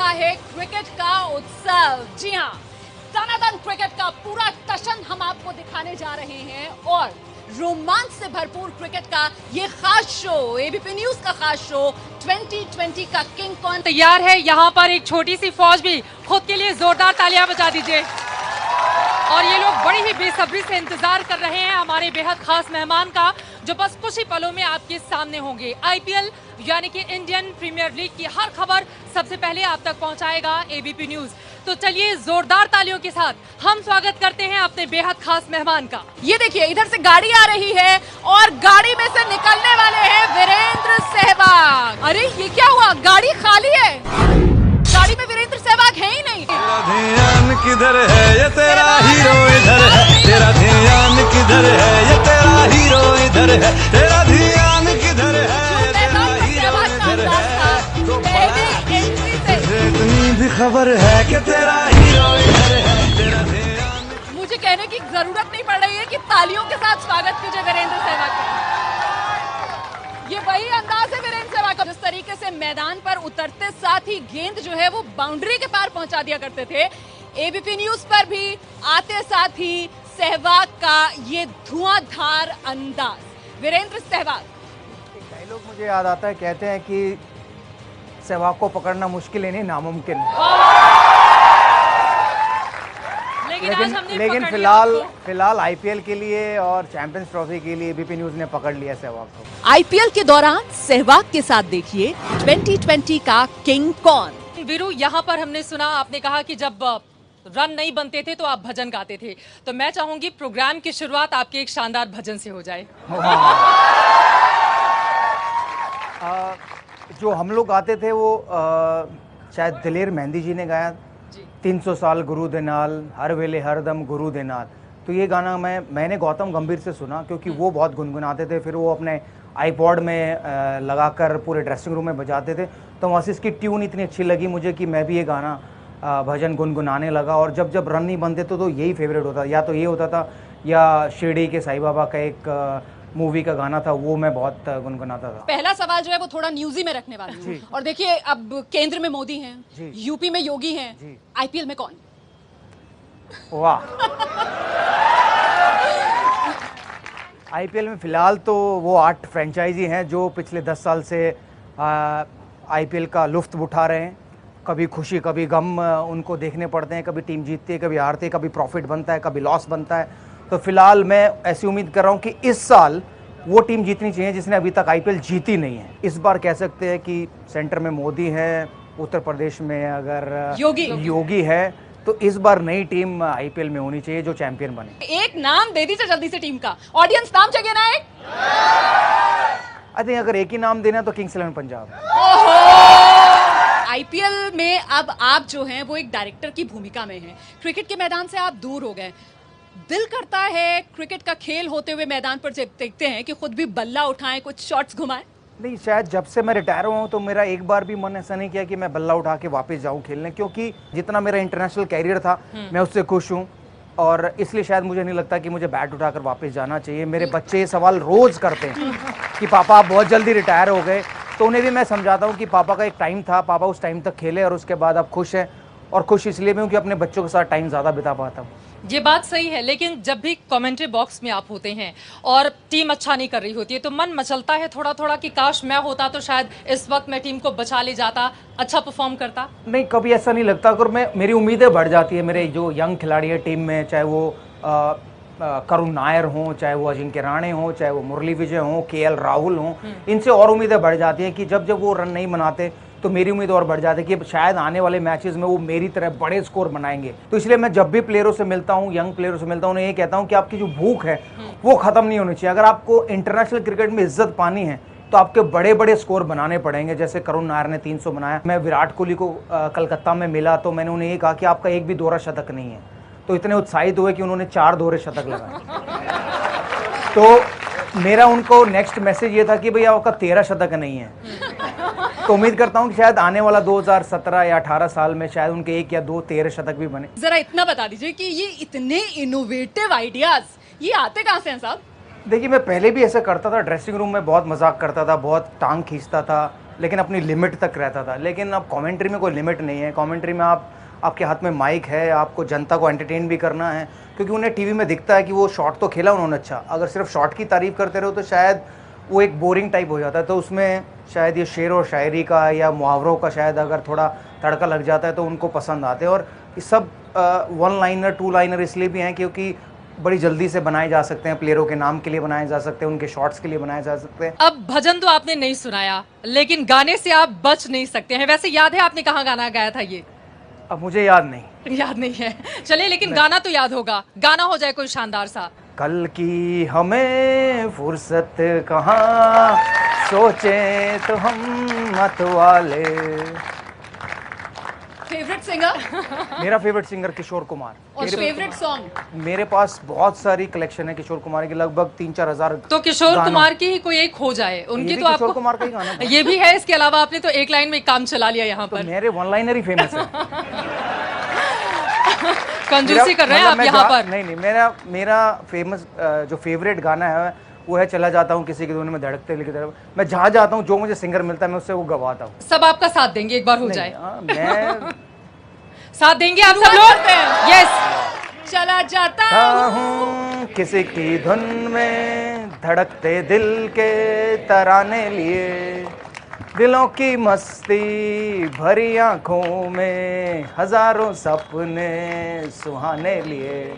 रहा है क्रिकेट का उत्सव। जी हाँ, दनादन क्रिकेट का पूरा टशन हम आपको दिखाने जा रहे हैं और रोमांच से भरपूर क्रिकेट का ये खास शो, एबीपी न्यूज का खास शो 2020 का किंग कौन तैयार है। यहाँ पर एक छोटी सी फौज भी, खुद के लिए जोरदार तालियां बजा दीजिए। और ये लोग बड़ी ही बेसब्री से इंतजार कर रहे हैं हमारे बेहद खास मेहमान का, जो बस कुछ ही पलों में आपके सामने होंगे। आईपीएल यानी कि इंडियन प्रीमियर लीग की हर खबर सबसे पहले आप तक पहुंचाएगा एबीपी न्यूज। तो चलिए जोरदार तालियों के साथ हम स्वागत करते हैं अपने बेहद खास मेहमान का। ये देखिए, इधर से गाड़ी आ रही है और गाड़ी में से निकलने वाले हैं वीरेंद्र सहवाग। अरे ये क्या हुआ, गाड़ी खाली है, गाड़ी में वीरेंद्र सहवाग है ही नहीं। तेरा ध्यान किधर है, ये तेरा हीरो इधर है। तेरा ध्यान किधर है, ये तेरा हीरो इधर है। तेरा ध्यान किधर है, ये तेरा हीरो इधर है। तो इतनी भी खबर है कि तेरा हीरो इधर है। तेरा ध्यान। मुझे कहने की जरूरत नहीं पड़ रही है कि तालियों के साथ स्वागत कीजिए वीरेंद्र सहवाग का। ये वही अंदाज है वीरेंद्र सहवाग का, जिस तरीके से मैदान पर उतरते साथ ही गेंद जो है वो बाउंड्री के पार पहुंचा दिया करते थे। एबीपी न्यूज पर भी आते साथ ही सहवाग का ये धुआंधार अंदाज। वीरेंद्र सहवाग, डायलॉग मुझे याद आता है, कहते हैं कि सहवाग को पकड़ना मुश्किल है, नहीं नामुमकिन। लेकिन फिलहाल आईपीएल के लिए और चैंपियंस ट्रॉफी के लिए एबीपी न्यूज ने पकड़ लिया सहवाग को। आईपीएल के दौरान सहवाग के साथ देखिए 2020 का किंग कौन। वीरू, यहाँ पर हमने सुना, आपने कहा कि जब रन नहीं बनते थे तो आप भजन गाते थे, तो मैं चाहूंगी प्रोग्राम की शुरुआत आपके एक शानदार भजन से हो जाए। जो हम लोग गाते थे वो शायद दिलेर मेहंदी जी ने गाया, 300 साल गुरु दे नाल, हर वेले हर दम गुरु दे नाल। तो ये गाना मैंने गौतम गंभीर से सुना, क्योंकि वो बहुत गुनगुनाते थे, फिर वो अपने आईपॉड में लगाकर पूरे ड्रेसिंग रूम में बजाते थे। तो वहाँ से इसकी ट्यून इतनी अच्छी लगी मुझे कि मैं भी ये गाना भजन गुनगुनाने लगा। और जब जब रन नहीं बनते तो यही फेवरेट होता, या तो ये होता था या शिरडी के साईं बाबा का एक मूवी का गाना था, वो मैं बहुत गुनगुनाता था। पहला सवाल जो है वो थोड़ा न्यूज़ी में रखने वाली हूँ। और देखिए, अब केंद्र में मोदी हैं, यूपी में योगी हैं, आईपीएल में कौन? वाह। आईपीएल में फिलहाल तो वो 8 फ्रेंचाइजी हैं जो पिछले 10 साल से आईपीएल का लुत्फ उठा रहे हैं। कभी खुशी कभी गम उनको देखने पड़ते हैं, कभी टीम जीतती है, कभी हारती है, कभी प्रॉफिट बनता है, कभी लॉस बनता है। तो फिलहाल मैं ऐसी उम्मीद कर रहा हूं कि इस साल वो टीम जीतनी चाहिए जिसने अभी तक आईपीएल जीती नहीं है। इस बार कह सकते हैं कि सेंटर में मोदी है, उत्तर प्रदेश में अगर योगी है, तो इस बार नई टीम आईपीएल में होनी चाहिए जो चैंपियन बने। एक नाम दे दीजिए जल्दी से टीम का, ऑडियंस नाम चाहिए ना एक। आई थिंक अगर एक ही नाम देना तो किंग्स 11 पंजाब। आईपीएल में अब आप जो हैं वो एक डायरेक्टर की भूमिका में हैं, क्रिकेट के मैदान से आप दूर हो गए। दिल करता है क्रिकेट का खेल होते हुए मैदान पर जब देखते हैं कि खुद भी बल्ला उठाएं, कुछ शॉट्स घुमाएं? नहीं, शायद जब से मैं रिटायर हुआ हूँ तो मेरा एक बार भी मन ऐसा नहीं किया कि मैं बल्ला उठा के वापस जाऊँ खेलने, क्योंकि जितना मेरा इंटरनेशनल कैरियर था मैं उससे खुश हूँ। और इसलिए शायद मुझे नहीं लगता कि मुझे बैट उठाकर वापस जाना चाहिए। मेरे बच्चे ये सवाल रोज करते हैं कि पापा आप बहुत जल्दी रिटायर हो गए, तो उन्हें भी मैं समझाता हूँ कि पापा का एक टाइम था, पापा उस टाइम तक खेले और उसके बाद आप खुश हैं। और खुश इसलिए भी हूँ कि अपने बच्चों के साथ टाइम ज़्यादा बिता पाता हूँ। ये बात सही है, लेकिन जब भी कमेंट्री बॉक्स में आप होते हैं और टीम अच्छा नहीं कर रही होती है तो मन मचलता है थोड़ा थोड़ा कि काश मैं होता तो शायद इस वक्त मैं टीम को बचा ले जाता, अच्छा परफॉर्म करता। नहीं, कभी ऐसा नहीं लगता। अगर मेरी उम्मीदें बढ़ जाती है। मेरे जो यंग खिलाड़ी है टीम में, चाहे वो करुण नायर हों, चाहे वो अजिंक्य राणे हों, चाहे वो मुरली विजय हों, केएल राहुल हों, इनसे और उम्मीदें बढ़ जाती हैं कि जब जब वो रन नहीं बनाते तो मेरी उम्मीद और बढ़ जाती है कि शायद आने वाले मैचेस में वो मेरी तरह बड़े स्कोर बनाएंगे। तो इसलिए मैं जब भी प्लेयरों से मिलता हूँ, यंग प्लेयरों से मिलता हूँ, उन्हें ये कहता हूँ कि आपकी जो भूख है वो खत्म नहीं होनी चाहिए। अगर आपको इंटरनेशनल क्रिकेट में इज्जत पानी है तो आपके बड़े बड़े स्कोर बनाने पड़ेंगे। जैसे करुण नायर ने 300 बनाया। मैं विराट कोहली को कलकत्ता में मिला तो मैंने उन्हें ये कहा कि आपका एक भी दोहरा शतक नहीं है। तो इतने उत्साहित हुए कि उन्होंने 4 दोहरे शतक लगाए। तो मेरा उनको नेक्स्ट मैसेज ये था कि भैया आपका 13 शतक नहीं है। तो उम्मीद करता हूँ कि शायद आने वाला 2017 या 18 साल में शायद उनके 1 या 2 13 शतक भी बने। जरा इतना बता दीजिए कि ये इतने इनोवेटिव आइडियाज ये आते कहाँ से हैं साहब? देखिए, मैं पहले भी ऐसा करता था, ड्रेसिंग रूम में बहुत मजाक करता था, बहुत टांग खींचता था, लेकिन अपनी लिमिट तक रहता था। लेकिन अब कमेंट्री में कोई लिमिट नहीं है। कमेंट्री में आपके हाथ में माइक है, आपको जनता को एंटरटेन भी करना है, क्योंकि उन्हें टीवी में दिखता है कि वो शॉट तो खेला उन्होंने अच्छा, अगर सिर्फ शॉट की तारीफ करते रहो तो शायद वो एक बोरिंग टाइप हो जाता है। तो उसमें शायद ये शेर और शायरी का या मुहावरों का शायद अगर थोड़ा तड़का लग जाता है तो उनको पसंद आते हैं। और ये सब वन लाइनर, टू लाइनर इसलिए भी हैं क्योंकि बड़ी जल्दी से बनाए जा सकते हैं, प्लेयरों के नाम के लिए बनाए जा सकते हैं, उनके शॉट्स के लिए बनाए जा सकते हैं। अब भजन तो आपने नहीं सुनाया, लेकिन गाने से आप बच नहीं सकते हैं। वैसे याद है आपने कहाँ गाना गाया था ये? अब मुझे याद नहीं। याद नहीं है, चलिए, लेकिन गाना तो याद होगा। गाना हो जाए कोई शानदार सा। कल की हमें फुर्सत कहाँ, सोचे तो हम मत वाले। फेवरेट सिंगर मेरा फेवरेट सिंगर किशोर कुमार। और फेवरेट सॉन्ग? मेरे पास बहुत सारी कलेक्शन है किशोर कुमार की, लगभग 3-4 हजार। तो किशोर कुमार की ही कोई एक हो जाए, उनकी तो आपको किशोर कुमार का ही गाना ये भी है। इसके अलावा आपने तो एक लाइन में काम चला लिया यहाँ पर। मेरे वन लाइनर ही फेमस है। कंजूसी कर रहे हैं आप यहाँ पर। नहीं, मेरा फेमस जो फेवरेट गाना है वो है चला जाता हूँ किसी की धुन में धड़कते दिल की तरफ। मैं जहाँ जाता हूँ जो मुझे सिंगर मिलता है मैं उससे वो गवाता हूँ। सब आपका साथ देंगे, एक बार हो जाए। मैं साथ देंगे आप सब लोग? यस। चला जाता हूँ किसी की धुन में धड़कते दिल के तराने लिए, दिलों की मस्ती भरी आंखों में हजारों सपने सुहाने लिए।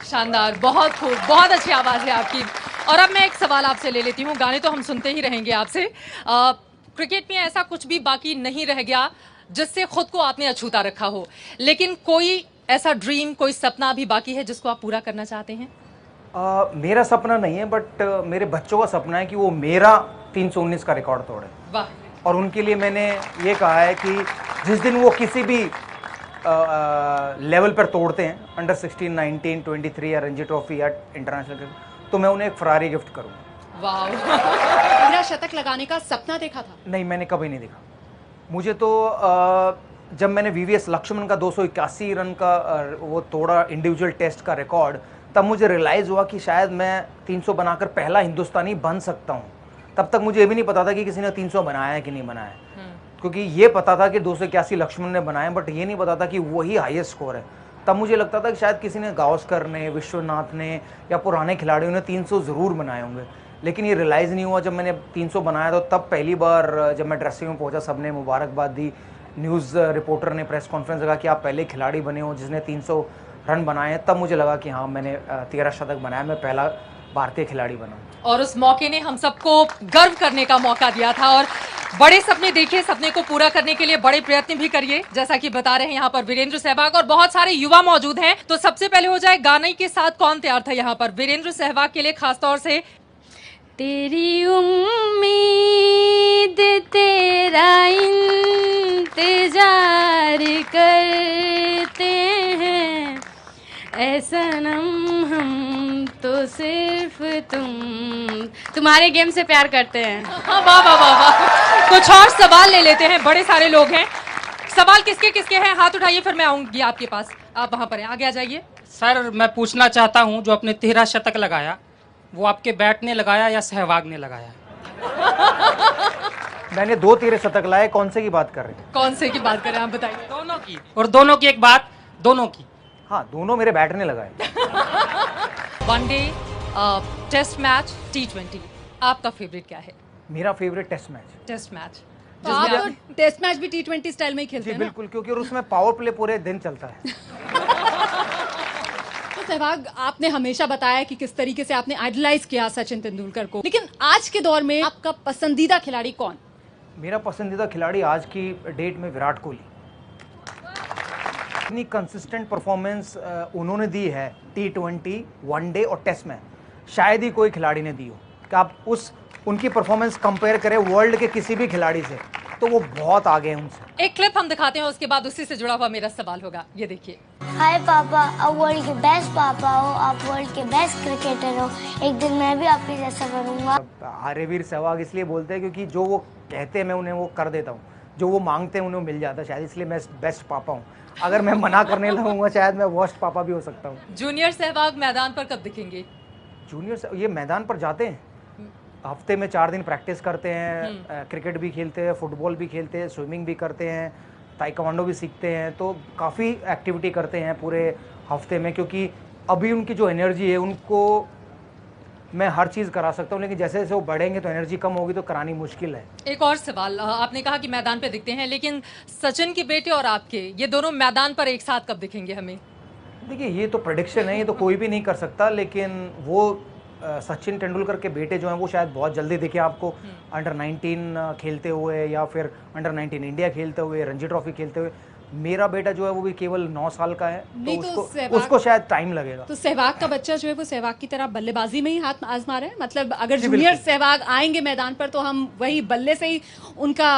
शानदार, बहुत खूब, बहुत अच्छी आवाज है आपकी। और अब मैं एक सवाल आपसे ले लेती हूँ। गाने तो हम सुनते ही रहेंगे आपसे। क्रिकेट में ऐसा कुछ भी बाकी नहीं रह गया जिससे खुद को आपने अछूता रखा हो, लेकिन कोई ऐसा ड्रीम, कोई सपना अभी बाकी है जिसको आप पूरा करना चाहते हैं? मेरा सपना नहीं है, बट मेरे बच्चों का सपना है कि वो मेरा 319 का रिकॉर्ड तोड़े। वाह। और उनके लिए मैंने ये कहा है कि जिस दिन वो किसी भी लेवल पर तोड़ते हैं, अंडर 16, 19, 23 या रणजी ट्रॉफी या इंटरनेशनल क्रिकेट, तो मैं उन्हें एक फरारी गिफ्ट करूँगा। वाह। तेरा शतक लगाने का सपना देखा था? नहीं, मैंने कभी नहीं देखा। मुझे तो जब मैंने वीवीएस लक्ष्मण का 281 रन का वो तोड़ा इंडिविजुअल टेस्ट का रिकॉर्ड, तब मुझे रियलाइज़ हुआ कि शायद मैं 300 बनाकर पहला हिंदुस्तानी बन सकता हूँ। तब तक मुझे ये भी नहीं पता था कि किसी ने 300 बनाया है कि नहीं बनाया है, क्योंकि ये पता था कि 281 लक्ष्मण ने बनाया, बट ये नहीं पता था कि वही हाईएस्ट स्कोर है। तब मुझे लगता था कि शायद किसी ने, गावस्कर ने, विश्वनाथ ने या पुराने खिलाड़ियों ने 300 ज़रूर बनाए होंगे। लेकिन ये रियलाइज़ नहीं हुआ जब मैंने 300 बनाया। तो तब पहली बार जब मैं ड्रेसिंग में पहुंचा, सबने मुबारकबाद दी। न्यूज़ रिपोर्टर ने प्रेस कॉन्फ्रेंस लगा कि आप पहले खिलाड़ी बने हो जिसने 300 रन बनाए हैं। तब मुझे लगा कि हाँ, मैंने 13 शतक बनाया, मैं पहला भारतीय खिलाड़ी बना। और उस मौके ने हम सबको गर्व करने का मौका दिया था। और बड़े सपने देखिए, सपने को पूरा करने के लिए बड़े प्रयत्न भी करिए, जैसा कि बता रहे हैं यहाँ पर वीरेंद्र सहवाग। और बहुत सारे युवा मौजूद हैं। तो सबसे पहले हो जाए गाने के साथ कौन तैयार था यहाँ पर? वीरेंद्र सहवाग के लिए खासतौर से तेरी उम्मीद तेरा इंतजार करते हैं, ऐ सनम हम तो सिर्फ तुम्हारे गेम से प्यार करते हैं। हाँ, वाह वाह वाह वाह। कुछ और सवाल ले लेते हैं, बड़े सारे लोग हैं। सवाल किसके किसके हैं? हाथ उठाइए, फिर मैं आऊंगी आपके पास। आप वहां पर हैं, आगे आ जाइए। सर, मैं पूछना चाहता हूं, जो आपने 13 शतक लगाया वो आपके बैट ने लगाया या सहवाग ने लगाया? मैंने 2 13 शतक लाए। कौन से की बात कर रहे हैं? कौन से की बात करें आप बताइए। दोनों की। और दोनों की एक बात, दोनों की। हाँ, दोनों मेरे बैट ने लगाए। वनडे, टेस्ट मैच, T20, आपका फेवरेट क्या है? मेरा favourite test match. Test match. तो आप तो टेस्ट मैच भी T20 स्टाइल में ही खेलते जी हैं ना? बिल्कुल, क्योंकि उसमें पावर प्ले पूरे दिन चलता है। तो सहवाग, आपने हमेशा बताया कि किस तरीके से आपने आइडलाइज किया सचिन तेंदुलकर को, लेकिन आज के दौर में आपका पसंदीदा खिलाड़ी कौन? मेरा पसंदीदा खिलाड़ी आज की डेट में विराट कोहली। इतनी कंसिस्टेंट परफॉर्मेंस उन्होंने दी है T20, वनडे और टेस्ट में, शायद ही कोई खिलाड़ी ने दी हो। कि आप उनकी परफॉर्मेंस कंपेयर करें वर्ल्ड के किसी भी खिलाड़ी से, तो वो बहुत आगे हैं उनसे। एक क्लिप हम दिखाते हैं, उसके बाद उसी से जुड़ा हुआ मेरा सवाल होगा। ये देखिए। हाय पापा, आप वर्ल्ड के बेस्ट पापा हो, आप वर्ल्ड के बेस्ट क्रिकेटर हो, एक दिन मैं भी आपके जैसा बनूंगा। आर्यवीर सहवाग इसलिए बोलते हैं क्योंकि जो वो कहते हैं मैं उन्हें वो कर देता हूँ, जो वो मांगते हैं उन्हें मिल जाता है, शायद इसलिए मैं बेस्ट पापा हूँ। अगर मैं मना करने लगूंगा शायद मैं वर्स्ट पापा भी हो सकता हूँ। जूनियर सहवाग मैदान पर कब दिखेंगे? जूनियर ये मैदान पर जाते हैं, हफ्ते में 4 दिन प्रैक्टिस करते हैं, क्रिकेट भी खेलते हैं, फुटबॉल भी खेलते हैं, स्विमिंग भी करते हैं, ताइक्वांडो भी सीखते हैं, तो काफ़ी एक्टिविटी करते हैं पूरे हफ्ते में, क्योंकि अभी उनकी जो एनर्जी है उनको मैं हर चीज़ करा सकता हूँ, लेकिन जैसे जैसे वो बढ़ेंगे तो एनर्जी कम होगी तो करानी मुश्किल है। एक और सवाल, आपने कहा कि मैदान पे दिखते हैं, लेकिन सचिन के बेटे और आपके ये दोनों मैदान पर एक साथ कब दिखेंगे हमें? देखिए ये तो प्रेडिक्शन है, ये तो कोई भी नहीं कर सकता, लेकिन वो सचिन तेंदुलकर के बेटे जो हैं वो शायद बहुत जल्दी दिखे आपको, अंडर 19 खेलते हुए या फिर अंडर 19 इंडिया खेलते हुए, रणजी ट्रॉफी खेलते हुए। मेरा बेटा जो है वो भी केवल 9 साल का है, तो उसको शायद टाइम लगेगा। तो सहवाग का बच्चा जो है वो सहवाग की तरह बल्लेबाजी में ही हाथ आजमा रहे हैं, मतलब अगर जूनियर सहवाग आएंगे मैदान पर तो हम वही बल्ले से ही उनका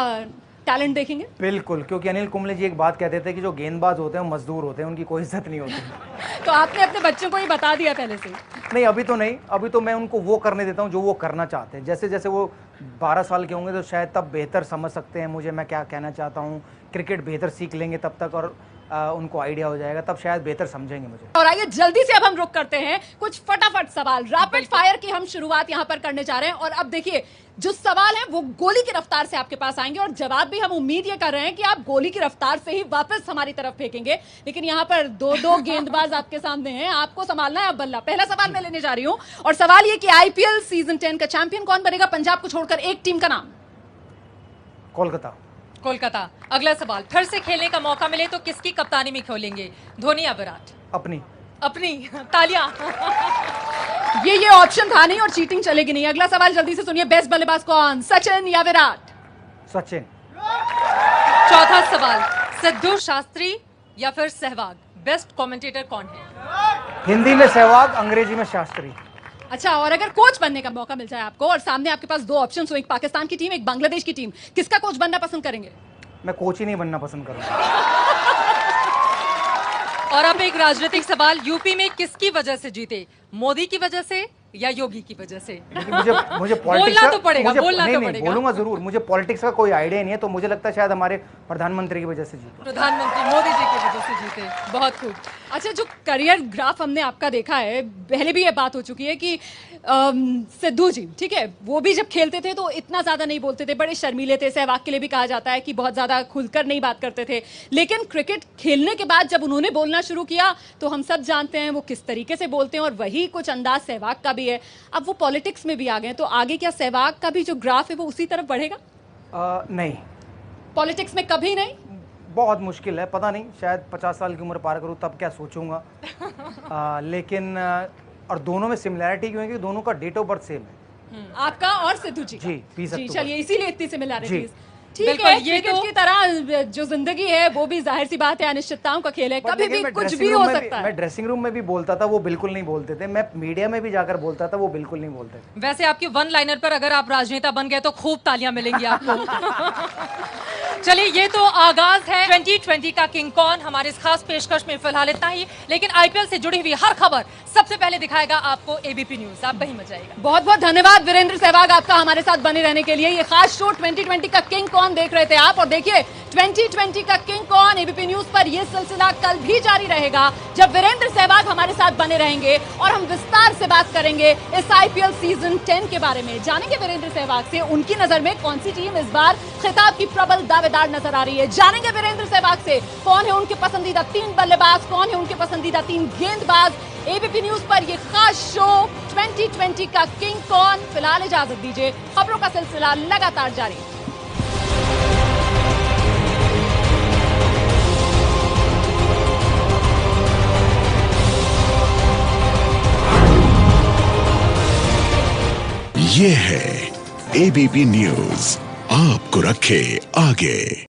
टैलेंट देखेंगे। बिल्कुल, क्योंकि अनिल कुंबले जी एक बात कहते थे कि जो गेंदबाज होते हैं वो मजदूर होते हैं, उनकी कोई इज्जत नहीं होती। तो आपने अपने बच्चों को ही बता दिया पहले से? नहीं, अभी तो नहीं, अभी तो मैं उनको वो करने देता हूँ जो वो करना चाहते हैं। जैसे जैसे वो 12 साल के होंगे तो शायद तब बेहतर समझ सकते हैं मुझे मैं क्या कहना चाहता हूँ, क्रिकेट बेहतर सीख लेंगे तब तक, और उनको आइडिया हो जाएगा, तब शायद बेहतर समझेंगे मुझे। और आइए जल्दी से अब हम रुक करते हैं, कुछ फटाफट सवाल रैपिड फायर की हम शुरुआत यहाँ पर करने जा रहे हैं। और अब देखिए जो सवाल है वो गोली की रफ्तार से आपके पास आएंगे, और जवाब भी हम उम्मीद ये कर रहे हैं कि आप गोली की रफ्तार से ही वापस हमारी तरफ फेंकेंगे। लेकिन यहाँ पर दो गेंदबाज आपके सामने हैं, आपको संभालना है अब बल्ला। पहला सवाल मैं लेने जा रही हूँ, और सवाल ये कि आईपीएल सीजन 10 का चैंपियन कौन बनेगा पंजाब को छोड़कर? एक टीम का नाम। कोलकाता। कोलकाता। अगला सवाल, फिर से खेलने का मौका मिले तो किसकी कप्तानी में खेलेंगे, धोनी या विराट? अपनी। तालियां। ये ऑप्शन था नहीं और चीटिंग चलेगी नहीं। अगला सवाल जल्दी से सुनिए, बेस्ट बल्लेबाज कौन, सचिन या विराट? सचिन। चौथा सवाल, सिद्धू शास्त्री या फिर सहवाग, बेस्ट कमेंटेटर कौन है? हिंदी में सहवाग, अंग्रेजी में शास्त्री। अच्छा, और अगर कोच बनने का मौका मिल जाए आपको और सामने आपके पास 2 ऑप्शन हो, एक पाकिस्तान की टीम एक बांग्लादेश की टीम, किसका कोच बनना पसंद करेंगे? मैं कोच ही नहीं बनना पसंद करूंगा। और अब एक राजनीतिक सवाल, यूपी में किसकी वजह से जीते, मोदी की वजह से या योगी की वजह से? मुझे बोलना तो पड़ेगा, बोलना तो पड़ेगा। बोलूंगा जरूर, मुझे पॉलिटिक्स का कोई आइडिया नहीं है, तो मुझे लगता है शायद हमारे प्रधानमंत्री की वजह से जीते। प्रधानमंत्री मोदी जी की वजह से जीते, बहुत खूब। अच्छा, जो करियर ग्राफ हमने आपका देखा है, पहले भी ये बात हो चुकी है कि सिद्धू जी, ठीक है, वो भी जब खेलते थे तो इतना ज्यादा नहीं बोलते थे, बड़े शर्मीले थे, सहवाग के लिए भी कहा जाता है कि बहुत ज्यादा खुलकर नहीं बात करते थे। लेकिन क्रिकेट खेलने के बाद जब उन्होंने बोलना शुरू किया तो हम सब जानते हैं वो किस तरीके से बोलते हैं, और वही कुछ अंदाज सहवाग का भी है। अब वो पॉलिटिक्स में भी आ गए, तो आगे क्या सहवाग का भी जो ग्राफ है वो उसी तरफ बढ़ेगा? नहीं, पॉलिटिक्स में कभी नहीं। बहुत मुश्किल है, पता नहीं, शायद 50 साल की उम्र पार करूँ तब क्या सोचूंगा। लेकिन और दोनों में सिमिलैरिटी क्यों है कि दोनों का डेट ऑफ बर्थ सेम है, आपका और सिद्धू जी का? जी, 20 अक्टूबर। चलिए इसीलिए इतनी सिमिलैरिटीज। ठीक बिल्कुल, है, ये क्रिकेट तो की तरह जो जिंदगी है वो भी जाहिर सी बात है अनिश्चितताओं का खेल है, कभी भी कुछ भी हो सकता है। मैं ड्रेसिंग रूम में भी बोलता था, वो बिल्कुल नहीं बोलते थे। मैं मीडिया में भी जाकर बोलता था, वो बिल्कुल नहीं बोलते थे। वैसे आपकी वन लाइनर पर अगर आप राजनेता बन गए तो खूब तालियां मिलेंगी आपको। चलिए, ये तो आगाज है 2020 का किंग कौन। हमारे इस खास पेशकश में फिलहाल इतना ही, लेकिन आईपीएल से जुड़ी हुई हर खबर सबसे पहले दिखाएगा आपको एबीपी न्यूज। आप वही मचाएगा। बहुत बहुत धन्यवाद वीरेंद्र सहवाग आपका हमारे साथ बने रहने के लिए। ये खास शो 2020 का किंग कौन देख रहे थे आप, और देखिए 2020 का किंग कौन एबीपी न्यूज पर यह सिलसिला कल भी जारी रहेगा, जब वीरेंद्र सहवाग हमारे साथ बने रहेंगे और हम विस्तार से बात करेंगे इस आईपीएल सीजन 10 के बारे में। जानेंगे वीरेंद्र सहवाग से उनकी नजर में कौन सी टीम इस बार खिताब की प्रबल दावेदार नजर आ रही है। जानेंगे वीरेंद्र सहवाग से कौन है उनके पसंदीदा 3 बल्लेबाज, कौन है उनके पसंदीदा 3 गेंदबाज। एबीपी न्यूज पर यह खास शो 2020 का किंग कौन। फिलहाल इजाजत दीजिए, खबरों का सिलसिला लगातार जारी। ये है एबीपी न्यूज, आपको रखे आगे।